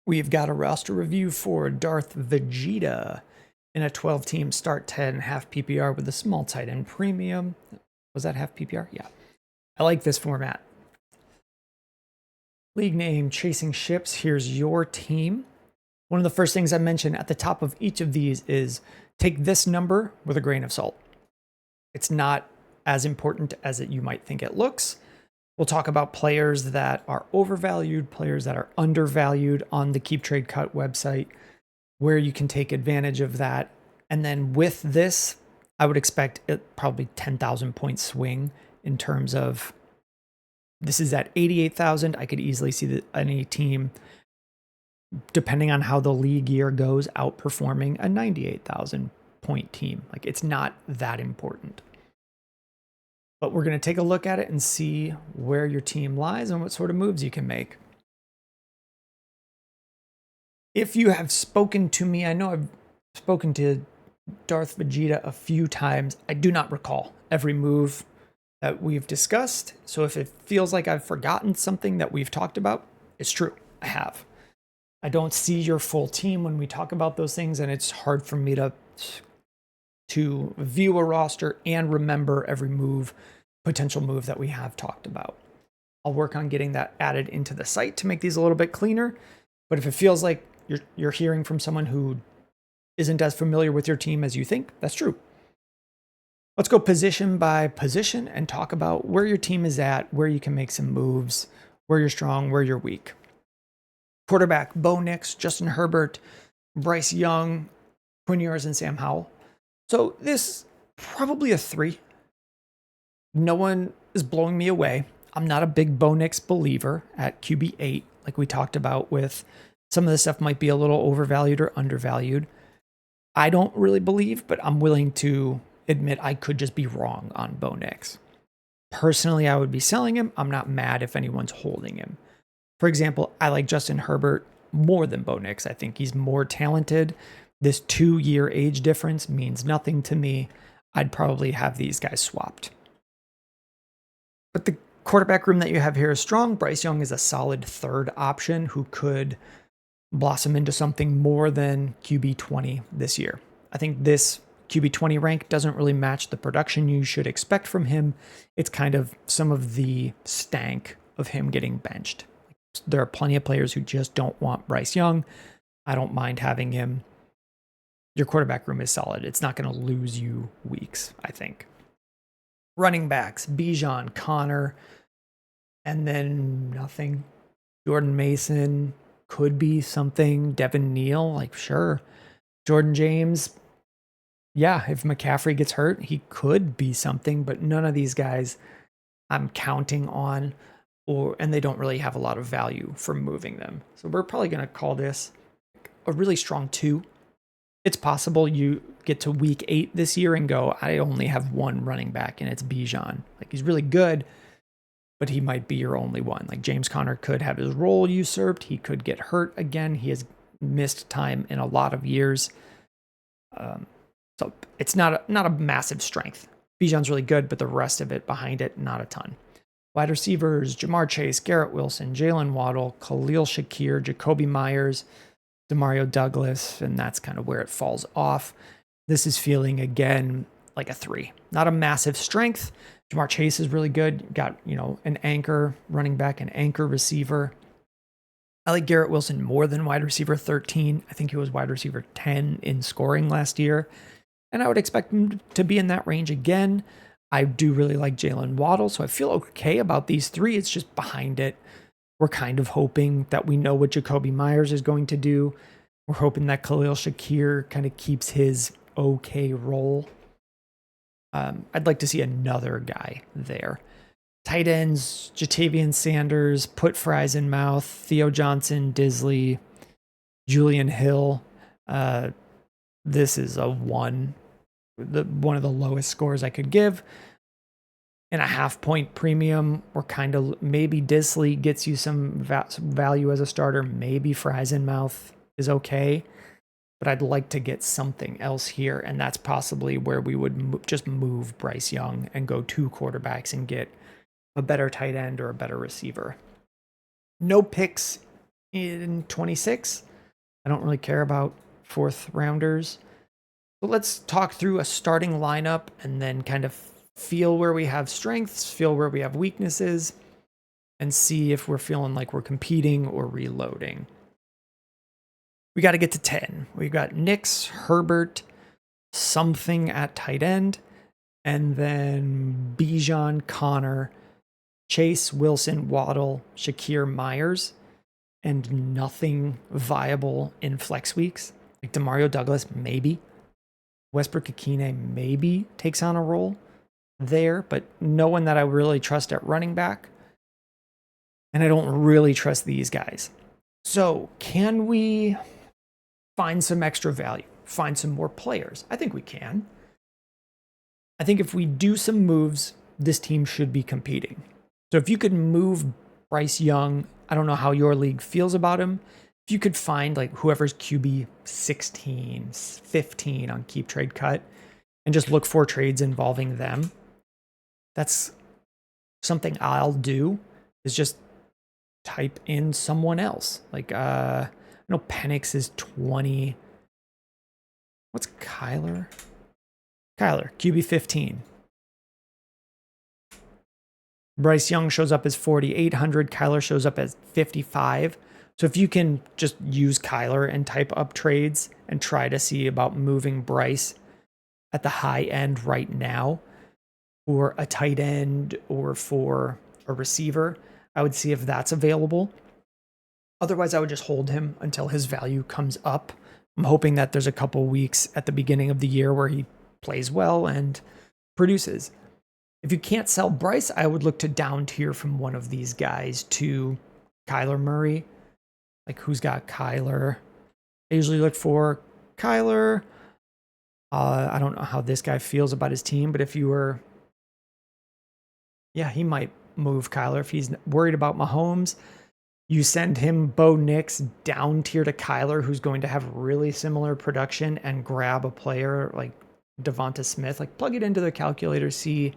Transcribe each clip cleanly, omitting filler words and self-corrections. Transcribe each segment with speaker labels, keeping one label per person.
Speaker 1: We've got a roster review for Darth Vegeta in a 12-team start 10 half PPR with a small tight end premium. Was that half PPR? Yeah. I like this format. League name, Chasing Ships. Here's your team. One of the first things I mentioned at the top of each of these is take this number with a grain of salt. It's not as important as you might think it looks. We'll talk about players that are overvalued, players that are undervalued on the Keep Trade Cut website, where you can take advantage of that. And then with this, I would expect it probably 10,000 point swing in terms of this is at 88,000. I could easily see that any team, depending on how the league year goes, outperforming a 98,000 point team. Like, it's not that important. But we're going to take a look at it and see where your team lies and what sort of moves you can make. If you have spoken to me, I know I've spoken to Darth Vegeta a few times. I do not recall every move that we've discussed. So if it feels like I've forgotten something that we've talked about, it's true. I have. I don't see your full team when we talk about those things, and it's hard for me to view a roster and remember every potential move that we have talked about. I'll work on getting that added into the site to make these a little bit cleaner. But if it feels like you're hearing from someone who isn't as familiar with your team as you think, that's true. Let's go position by position and talk about where your team is at, where you can make some moves, where you're strong, where you're weak. Quarterback, Bo Nix, Justin Herbert, Bryce Young, Quinn Ewers, and Sam Howell. So this probably a 3. No one is blowing me away. I'm not a big Bo Nix believer at QB8, like we talked about with some of the stuff might be a little overvalued or undervalued. I don't really believe, but I'm willing to admit I could just be wrong on Bo Nix. Personally, I would be selling him. I'm not mad if anyone's holding him. For example, I like Justin Herbert more than Bo Nix. I think he's more talented. This 2-year age difference means nothing to me. I'd probably have these guys swapped. But the quarterback room that you have here is strong. Bryce Young is a solid third option who could blossom into something more than QB20 this year. I think this QB20 rank doesn't really match the production you should expect from him. It's kind of some of the stank of him getting benched. There are plenty of players who just don't want Bryce Young. I don't mind having him. Your quarterback room is solid. It's not going to lose you weeks, I think. Running backs, Bijan, Connor, and then nothing. Jordan Mason could be something. Devin Neal, like, sure. Jordan James, yeah, if McCaffrey gets hurt, he could be something, but none of these guys I'm counting on, and they don't really have a lot of value for moving them. So we're probably going to call this a really strong 2. It's possible you get to week 8 this year and go, I only have one running back, and it's Bijan. Like, he's really good, but he might be your only one. Like, James Conner could have his role usurped. He could get hurt again. He has missed time in a lot of years. So it's not a massive strength. Bijan's really good, but the rest of it behind it, not a ton. Wide receivers, Jamar Chase, Garrett Wilson, Jalen Waddle, Khalil Shakir, Jacoby Myers, Demario Douglas, and that's kind of where it falls off. This is feeling, again, like a 3. Not a massive strength. Jamar Chase is really good. Got, an anchor running back, an anchor receiver. I like Garrett Wilson more than wide receiver 13. I think he was wide receiver 10 in scoring last year. And I would expect him to be in that range again. I do really like Jalen Waddle, so I feel okay about these 3. It's just behind it. We're kind of hoping that we know what Jacoby Myers is going to do. We're hoping that Khalil Shakir kind of keeps his okay role. I'd like to see another guy there. Tight ends, Jatavian Sanders, put fries in mouth, Theo Johnson, Disley, Julian Hill. This is a 1. One of the lowest scores I could give. In a half-point premium, or kind of maybe Disley gets you some value as a starter. Maybe fries in mouth is okay. But I'd like to get something else here, and that's possibly where we would just move Bryce Young and go 2 quarterbacks and get a better tight end or a better receiver. No picks in 26. I don't really care about fourth rounders. But let's talk through a starting lineup and then kind of feel where we have strengths, feel where we have weaknesses, and see if we're feeling like we're competing or reloading. We got to get to 10. We've got Nix, Herbert, something at tight end, and then Bijan, Connor, Chase, Wilson, Waddle, Shakir, Myers, and nothing viable in flex weeks. Like Demario Douglas, maybe. Westbrook-Ikine maybe takes on a role there, but no one that I really trust at running back. And I don't really trust these guys. So can we find some extra value? Find some more players? I think we can. I think if we do some moves, this team should be competing. So if you could move Bryce Young, I don't know how your league feels about him. If you could find like whoever's QB 16, 15 on Keep Trade Cut and just look for trades involving them, that's something I'll do, is just type in someone else. Like, I know Penix is 20. What's Kyler? Kyler, QB 15. Bryce Young shows up as 4,800. Kyler shows up as 55. So if you can just use Kyler and type up trades and try to see about moving Bryce at the high end right now for a tight end or for a receiver, I would see if that's available. Otherwise, I would just hold him until his value comes up. I'm hoping that there's a couple weeks at the beginning of the year where he plays well and produces. If you can't sell Bryce, I would look to down tier from one of these guys to Kyler Murray. Like, who's got Kyler? I usually look for Kyler. I don't know how this guy feels about his team, but if you were... Yeah, he might move Kyler if he's worried about Mahomes. You send him Bo Nix down tier to Kyler, who's going to have really similar production, and grab a player like Devonta Smith. Like, plug it into the calculator, see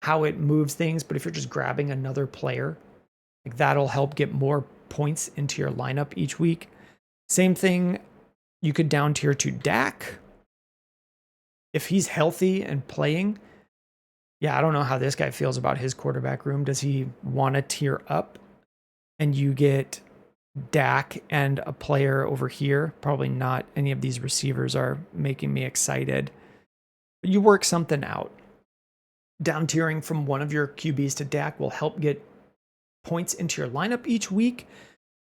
Speaker 1: how it moves things. But if you're just grabbing another player, like, that'll help get more points into your lineup each week. Same thing, you could down tier to Dak. If he's healthy and playing, yeah, I don't know how this guy feels about his quarterback room. Does he want to tier up? And you get Dak and a player over here. Probably not. Any of these receivers are making me excited. But you work something out. Down tiering from one of your QBs to Dak will help get points into your lineup each week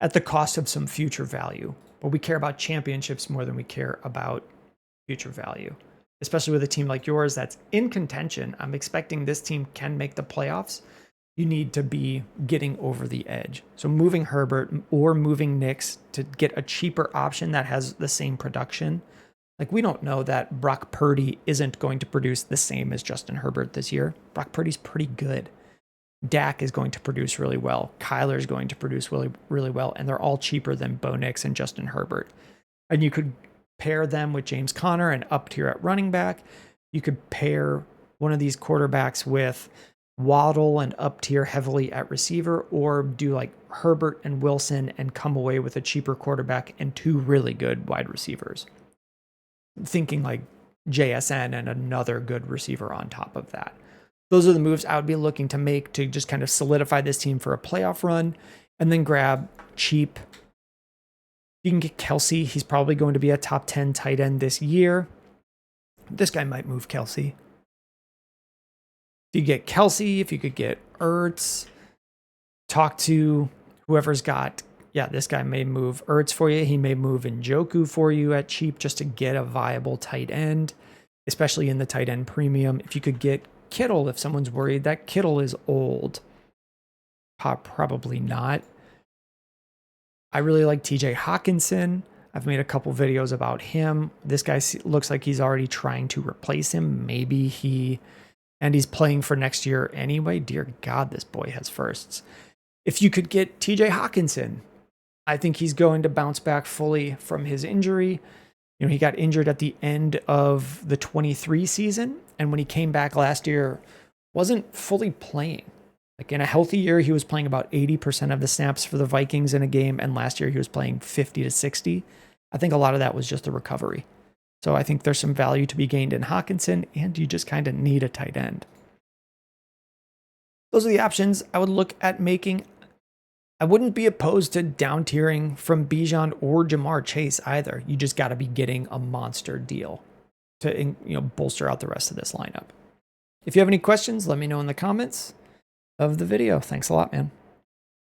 Speaker 1: at the cost of some future value. But we care about championships more than we care about future value. Especially with a team like yours that's in contention. I'm expecting this team can make the playoffs. You need to be getting over the edge. So moving Herbert or moving Nix to get a cheaper option that has the same production. Like, we don't know that Brock Purdy isn't going to produce the same as Justin Herbert this year. Brock Purdy's pretty good. Dak is going to produce really well. Kyler is going to produce really, really well. And they're all cheaper than Bo Nix and Justin Herbert. And you could pair them with James Conner and up tier at running back. You could pair one of these quarterbacks with Waddle and up tier heavily at receiver, or do like Herbert and Wilson and come away with a cheaper quarterback and two really good wide receivers. Thinking like JSN and another good receiver on top of that. Those are the moves I would be looking to make to just kind of solidify this team for a playoff run, and then grab cheap. You can get Kelsey. He's probably going to be a top 10 tight end this year. This guy might move Kelsey. If you get Kelsey, if you could get Ertz, talk to whoever's got, yeah, this guy may move Ertz for you. He may move Njoku for you at cheap just to get a viable tight end, especially in the tight end premium. If you could get Kittle, if someone's worried that Kittle is old, probably not. I really like TJ Hawkinson. I've made a couple videos about him. This guy looks like he's already trying to replace him. Maybe he's playing for next year anyway. Dear God, this boy has firsts. If you could get TJ Hawkinson, I think he's going to bounce back fully from his injury. You know, he got injured at the end of the 23 season, and when he came back last year, wasn't fully playing. Like in a healthy year, he was playing about 80% of the snaps for the Vikings in a game, and last year he was playing 50 to 60. I think a lot of that was just the recovery. So I think there's some value to be gained in Hawkinson, and you just kind of need a tight end. Those are the options I would look at making. I wouldn't be opposed to down tiering from Bijan or Jamar Chase either. You just got to be getting a monster deal to bolster out the rest of this lineup. If you have any questions, let me know in the comments of the video. Thanks a lot, man.